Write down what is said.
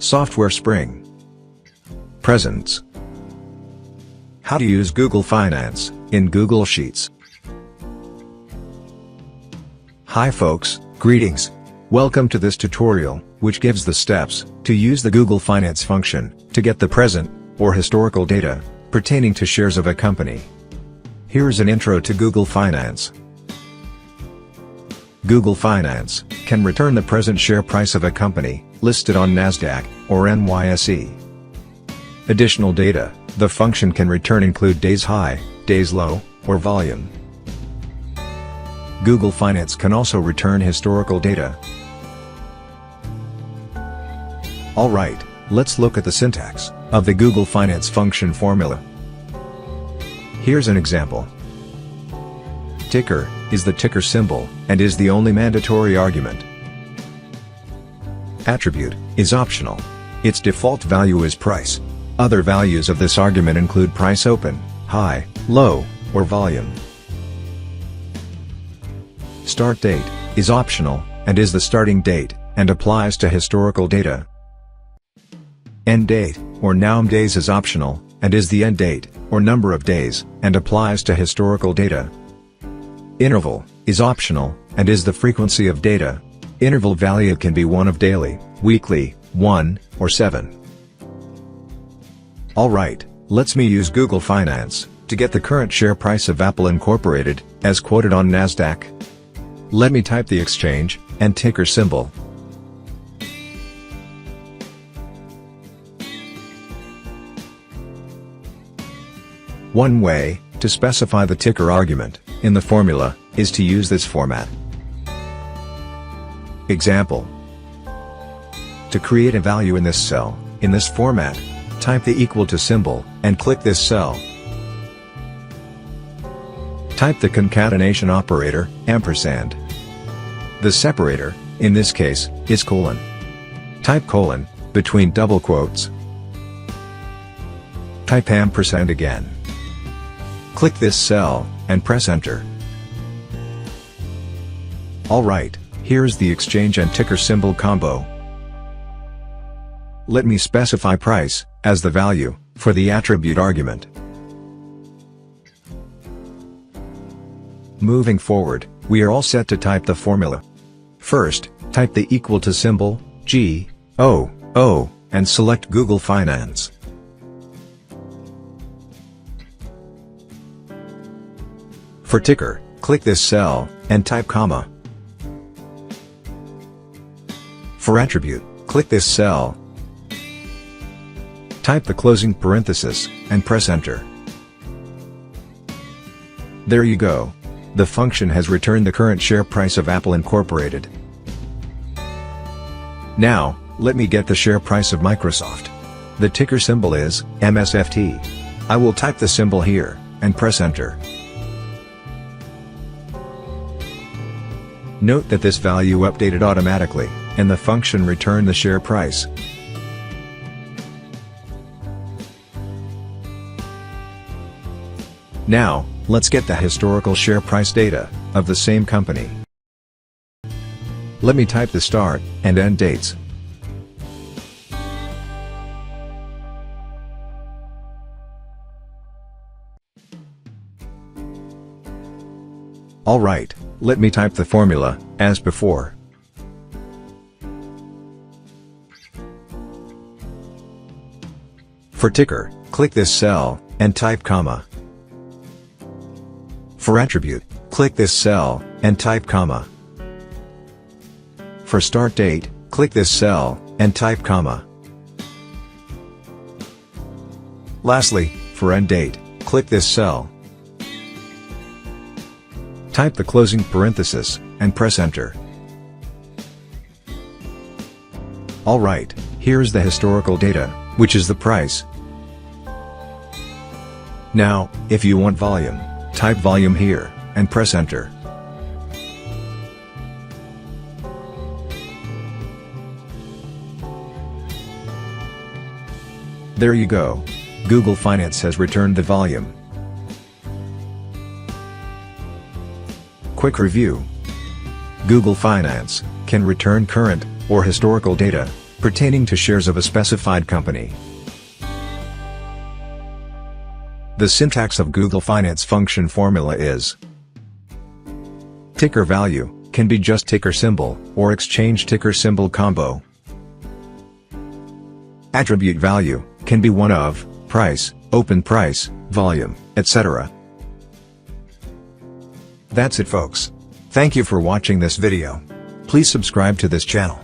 Software Spring. Presents. How to use Google Finance in Google Sheets. Hi folks, greetings. Welcome to this tutorial, which gives the steps to use the Google Finance function to get the present or historical data pertaining to shares of a company. Here's an intro to Google Finance. Google Finance can return the present share price of a company listed on NASDAQ or NYSE. Additional data the function can return include days high, days low, or volume. Google Finance can also return historical data. Alright, let's look at the syntax of the Google Finance function formula. Here's an example. Ticker is the ticker symbol and is the only mandatory argument. Attribute is optional. Its default value is price. Other values of this argument include price open, high, low, or volume. Start date is optional and is the starting date and applies to historical data. End date or noun days is optional and is the end date or number of days and applies to historical data. Interval is optional and is the frequency of data. Interval value can be one of daily, weekly, 1, or 7. Alright, let's me use Google Finance to get the current share price of Apple Incorporated as quoted on NASDAQ. Let me type the exchange and ticker symbol. One way to specify the ticker argument in the formula is to use this format. Example. To create a value in this cell, in this format, type the equal to symbol and click this cell. Type the concatenation operator, ampersand. The separator, in this case, is colon. Type colon between double quotes. Type ampersand again. Click this cell and press enter. Alright, here's the exchange and ticker symbol combo. Let me specify price as the value for the attribute argument. Moving forward, we are all set to type the formula. First, type the equal to symbol, G-O-O, and select Google Finance. For ticker, click this cell and type comma. For attribute, click this cell. Type the closing parenthesis and press enter. There you go. The function has returned the current share price of Apple Incorporated. Now, let me get the share price of Microsoft. The ticker symbol is MSFT. I will type the symbol here and press enter. Note that this value updated automatically, and the function returned the share price. Now, let's get the historical share price data of the same company. Let me type the start and end dates. Alright, let me type the formula as before. For ticker, click this cell and type comma. For attribute, click this cell and type comma. For start date, click this cell and type comma. Lastly, for end date, click this cell. Type the closing parenthesis and press enter. Alright, here's the historical data, which is the price. Now, if you want volume, type volume here and press enter. There you go. Google Finance has returned the volume. Quick review. Google Finance can return current or historical data pertaining to shares of a specified company. The syntax of Google Finance function formula is: ticker value can be just ticker symbol or exchange ticker symbol combo. Attribute value can be one of price, open price, volume, etc. That's it, folks. Thank you for watching this video. Please subscribe to this channel.